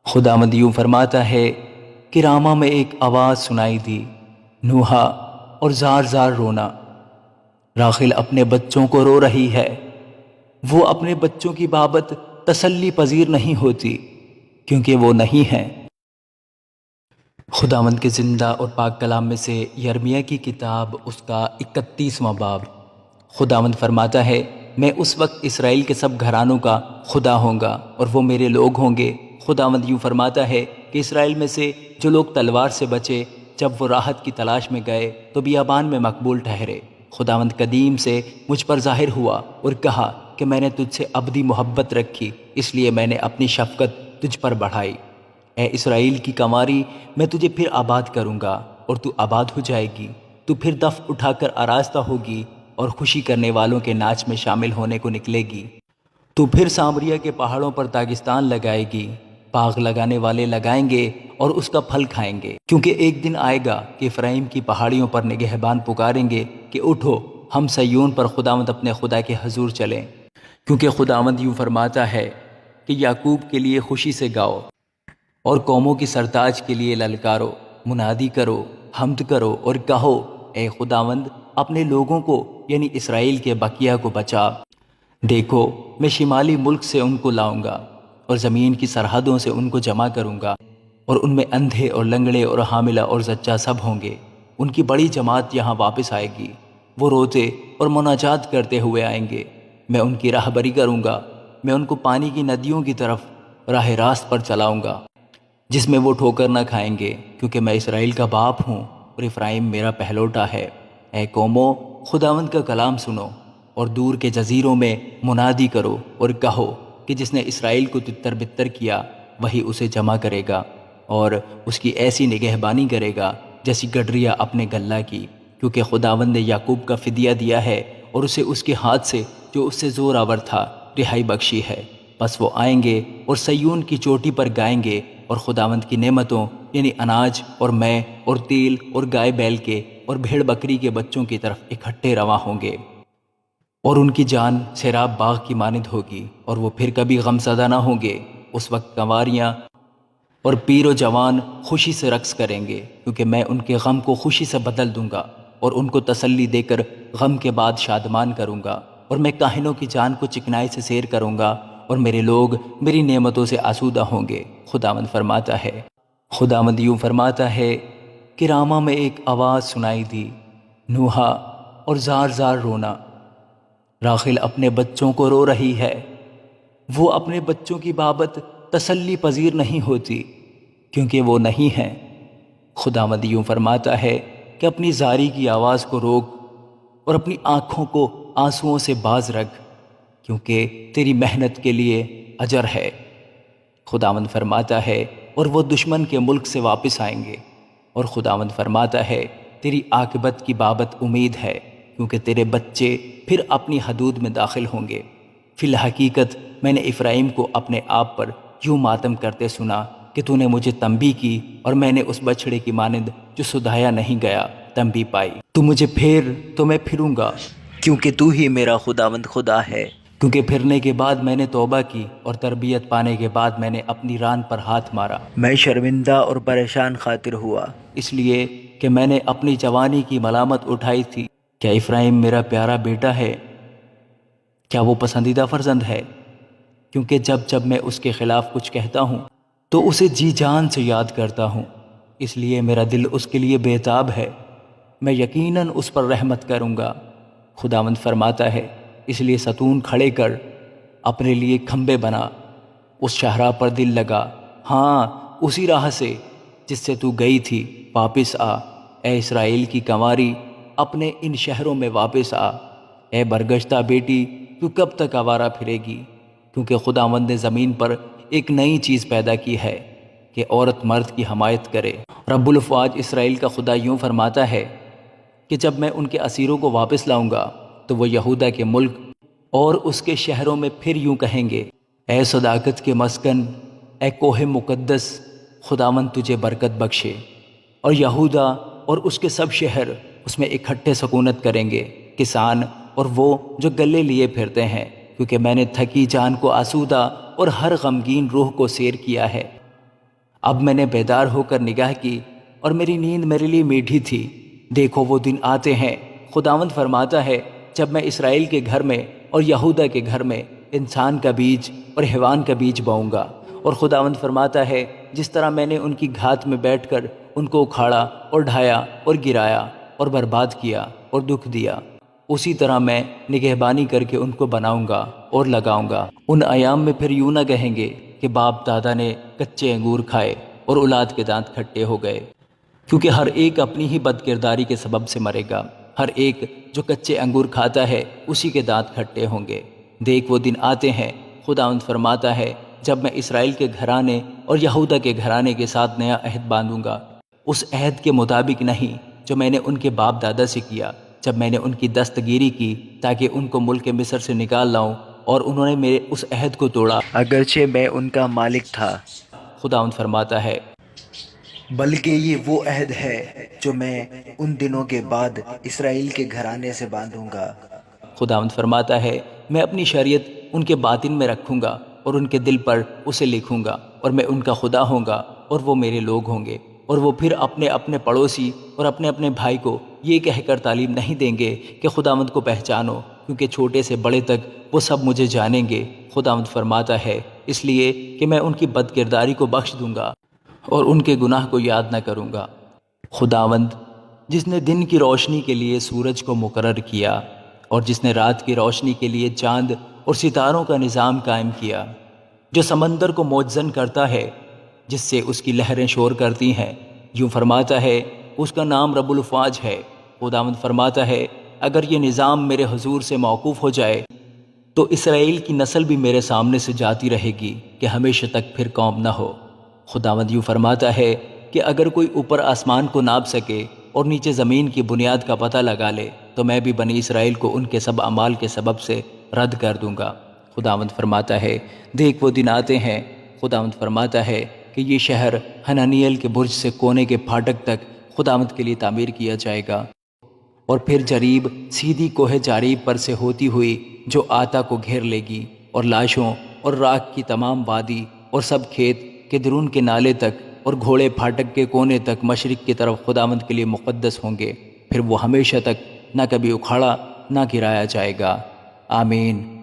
خداوند یوں فرماتا ہے کہ راما میں ایک آواز سنائی دی، نوحا اور زار زار رونا۔ راخل اپنے بچوں کو رو رہی ہے، وہ اپنے بچوں کی بابت تسلی پذیر نہیں ہوتی کیونکہ وہ نہیں ہیں۔ خداوند کے زندہ اور پاک کلام میں سے یرمیہ کی کتاب اس کا 31واں باب۔ خداوند فرماتا ہے، میں اس وقت اسرائیل کے سب گھرانوں کا خدا ہوں گا اور وہ میرے لوگ ہوں گے۔ خداوند یوں فرماتا ہے کہ اسرائیل میں سے جو لوگ تلوار سے بچے، جب وہ راحت کی تلاش میں گئے تو بیابان میں مقبول ٹھہرے۔ خداوند قدیم سے مجھ پر ظاہر ہوا اور کہا کہ میں نے تجھ سے ابدی محبت رکھی، اس لیے میں نے اپنی شفقت تجھ پر بڑھائی۔ اے اسرائیل کی کنواری، میں تجھے پھر آباد کروں گا اور تو آباد ہو جائے گی۔ تو پھر دف اٹھا کر آراستہ ہوگی اور خوشی کرنے والوں کے ناچ میں شامل ہونے کو نکلے گی۔ تو پھر سامریا کے پہاڑوں پر داغستان لگائے گی، باغ لگانے والے لگائیں گے اور اس کا پھل کھائیں گے۔ کیونکہ ایک دن آئے گا کہ افرایم کی پہاڑیوں پر نگہبان پکاریں گے کہ اٹھو، ہم سیون پر خداوند اپنے خدا کے حضور چلیں۔ کیونکہ خداوند یوں فرماتا ہے کہ یعقوب کے لیے خوشی سے گاؤ اور قوموں کی سرتاج کے لیے للکارو، منادی کرو، حمد کرو اور کہو، اے خداوند اپنے لوگوں کو یعنی اسرائیل کے بقیہ کو بچا۔ دیکھو، میں شمالی ملک سے ان کو لاؤں گا اور زمین کی سرحدوں سے ان کو جمع کروں گا، اور ان میں اندھے اور لنگڑے اور حاملہ اور زچہ سب ہوں گے۔ ان کی بڑی جماعت یہاں واپس آئے گی، وہ روتے اور مناجات کرتے ہوئے آئیں گے۔ میں ان کی راہبری کروں گا، میں ان کو پانی کی ندیوں کی طرف راہ راست پر چلاؤں گا، جس میں وہ ٹھوکر نہ کھائیں گے، کیونکہ میں اسرائیل کا باپ ہوں اور افرایم میرا پہلوٹا ہے۔ اے قومو، خداوند کا کلام سنو اور دور کے جزیروں میں منادی کرو اور کہو کہ جس نے اسرائیل کو تتر بتر کیا وہی اسے جمع کرے گا اور اس کی ایسی نگہبانی کرے گا جیسی گڈریا اپنے گلہ کی، کیونکہ خداوند نے یعقوب کا فدیہ دیا ہے اور اسے اس کے ہاتھ سے جو اس سے زور آور تھا رہائی بخشی ہے۔ بس وہ آئیں گے اور سیون کی چوٹی پر گائیں گے اور خداوند کی نعمتوں یعنی اناج اور مے اور تیل اور گائے بیل کے اور بھیڑ بکری کے بچوں کی طرف اکٹھے رواں ہوں گے، اور ان کی جان سیراب باغ کی مانند ہوگی اور وہ پھر کبھی غم زدہ نہ ہوں گے۔ اس وقت کنواریاں اور پیر و جوان خوشی سے رقص کریں گے، کیونکہ میں ان کے غم کو خوشی سے بدل دوں گا اور ان کو تسلی دے کر غم کے بعد شادمان کروں گا، اور میں کاہنوں کی جان کو چکنائی سے سیر کروں گا اور میرے لوگ میری نعمتوں سے آسودہ ہوں گے۔ خداوند فرماتا ہے۔ خداوند یوں فرماتا ہے کہ راما میں ایک آواز سنائی دی، نوحا اور زار زار رونا۔ راخل اپنے بچوں کو رو رہی ہے، وہ اپنے بچوں کی بابت تسلی پذیر نہیں ہوتی کیونکہ وہ نہیں ہیں۔ خداوند یوں فرماتا ہے کہ اپنی زاری کی آواز کو روک اور اپنی آنکھوں کو آنسوؤں سے باز رکھ، کیونکہ تیری محنت کے لیے اجر ہے۔ خداوند فرماتا ہے، اور وہ دشمن کے ملک سے واپس آئیں گے، اور خداوند فرماتا ہے تیری عاقبت کی بابت امید ہے، کیونکہ تیرے بچے پھر اپنی حدود میں داخل ہوں گے۔ فی الحقیقت میں نے افرایم کو اپنے آپ پر یوں ماتم کرتے سنا کہ تو نے مجھے تنبیہ کی، اور میں نے اس بچڑے کی مانند جو سدھایا نہیں گیا تنبیہ پائی۔ تو مجھے پھیر تو میں پھروں گا، کیونکہ تو ہی میرا خداوند خدا ہے۔ کیونکہ پھرنے کے بعد میں نے توبہ کی اور تربیت پانے کے بعد میں نے اپنی ران پر ہاتھ مارا۔ میں شرمندہ اور پریشان خاطر ہوا، اس لیے کہ میں نے اپنی جوانی کی ملامت اٹھائی تھی۔ کیا افرایم میرا پیارا بیٹا ہے؟ کیا وہ پسندیدہ فرزند ہے؟ کیونکہ جب جب میں اس کے خلاف کچھ کہتا ہوں تو اسے جی جان سے یاد کرتا ہوں، اس لیے میرا دل اس کے لیے بےتاب ہے۔ میں یقیناً اس پر رحمت کروں گا۔ خداوند فرماتا ہے، اس لیے ستون کھڑے کر، اپنے لیے کھمبے بنا، اس شاہراہ پر دل لگا، ہاں اسی راہ سے جس سے تو گئی تھی واپس آ۔ اے اسرائیل کی کنواری، اپنے ان شہروں میں واپس آ۔ اے برگشتہ بیٹی، تو کب تک آوارہ پھرے گی؟ کیونکہ خداوند نے زمین پر ایک نئی چیز پیدا کی ہے کہ عورت مرد کی حمایت کرے۔ رب الافواج اسرائیل کا خدا یوں فرماتا ہے کہ جب میں ان کے اسیروں کو واپس لاؤں گا تو وہ یہودا کے ملک اور اس کے شہروں میں پھر یوں کہیں گے، اے صداقت کے مسکن، اے کوہ مقدس، خداوند تجھے برکت بخشے۔ اور یہودا اور اس کے سب شہر اس میں اکٹھے سکونت کریں گے، کسان اور وہ جو گلے لیے پھرتے ہیں، کیونکہ میں نے تھکی جان کو آسودہ اور ہر غمگین روح کو سیر کیا ہے۔ اب میں نے بیدار ہو کر نگاہ کی اور میری نیند میرے لیے میٹھی تھی۔ دیکھو وہ دن آتے ہیں، خداوند فرماتا ہے، جب میں اسرائیل کے گھر میں اور یہودا کے گھر میں انسان کا بیج اور حیوان کا بیج بوؤں گا۔ اور خداوند فرماتا ہے، جس طرح میں نے ان کی گھات میں بیٹھ کر ان کو اکھاڑا اور ڈھایا اور گرایا اور برباد کیا اور دکھ دیا، اسی طرح میں نگہبانی کر کے ان کو بناؤں گا اور لگاؤں گا۔ ان ایام میں پھر یوں نہ کہیں گے کہ باپ دادا نے کچے انگور کھائے اور اولاد کے دانت کھٹے ہو گئے، کیونکہ ہر ایک اپنی ہی بد کرداری کے سبب سے مرے گا۔ ہر ایک جو کچے انگور کھاتا ہے اسی کے دانت کھٹے ہوں گے۔ دیکھ وہ دن آتے ہیں، خداوند فرماتا ہے، جب میں اسرائیل کے گھرانے اور یہودا کے گھرانے کے ساتھ نیا عہد باندھوں گا، اس عہد کے مطابق نہیں جو میں نے ان کے باپ دادا سے کیا جب میں نے ان کی دستگیری کی تاکہ ان کو ملک مصر سے نکال لاؤں، اور انہوں نے میرے اس عہد کو توڑا اگرچہ میں ان کا مالک تھا۔ خداوند فرماتا ہے، بلکہ یہ وہ عہد ہے جو میں ان دنوں کے بعد اسرائیل کے گھرانے سے باندھوں گا۔ خداوند فرماتا ہے، میں اپنی شریعت ان کے باطن میں رکھوں گا اور ان کے دل پر اسے لکھوں گا، اور میں ان کا خدا ہوں گا اور وہ میرے لوگ ہوں گے۔ اور وہ پھر اپنے اپنے پڑوسی اور اپنے اپنے بھائی کو یہ کہہ کر تعلیم نہیں دیں گے کہ خداوند کو پہچانو، کیونکہ چھوٹے سے بڑے تک وہ سب مجھے جانیں گے۔ خداوند فرماتا ہے، اس لیے کہ میں ان کی بد کرداری کو بخش دوں گا اور ان کے گناہ کو یاد نہ کروں گا۔ خداوند جس نے دن کی روشنی کے لیے سورج کو مقرر کیا اور جس نے رات کی روشنی کے لیے چاند اور ستاروں کا نظام قائم کیا، جو سمندر کو موجزن کرتا ہے جس سے اس کی لہریں شور کرتی ہیں، یوں فرماتا ہے، اس کا نام رب الافواج ہے۔ خداوند فرماتا ہے، اگر یہ نظام میرے حضور سے موقوف ہو جائے تو اسرائیل کی نسل بھی میرے سامنے سے جاتی رہے گی کہ ہمیشہ تک پھر قوم نہ ہو۔ خداوند یوں فرماتا ہے کہ اگر کوئی اوپر آسمان کو ناپ سکے اور نیچے زمین کی بنیاد کا پتہ لگا لے تو میں بھی بنی اسرائیل کو ان کے سب اعمال کے سبب سے رد کر دوں گا۔ خداوند فرماتا ہے، دیکھ وہ دن آتے ہیں، خداوند فرماتا ہے کہ یہ شہر حنانیل کے برج سے کونے کے پھاٹک تک خداوند کے لیے تعمیر کیا جائے گا، اور پھر جریب سیدھی کوہ جاریب پر سے ہوتی ہوئی جو آتا کو گھیر لے گی، اور لاشوں اور راکھ کی تمام وادی اور سب کھیت کے درون کے نالے تک اور گھوڑے پھاٹک کے کونے تک مشرق کی طرف خداوند کے لیے مقدس ہوں گے، پھر وہ ہمیشہ تک نہ کبھی اکھاڑا نہ گرایا جائے گا۔ آمین۔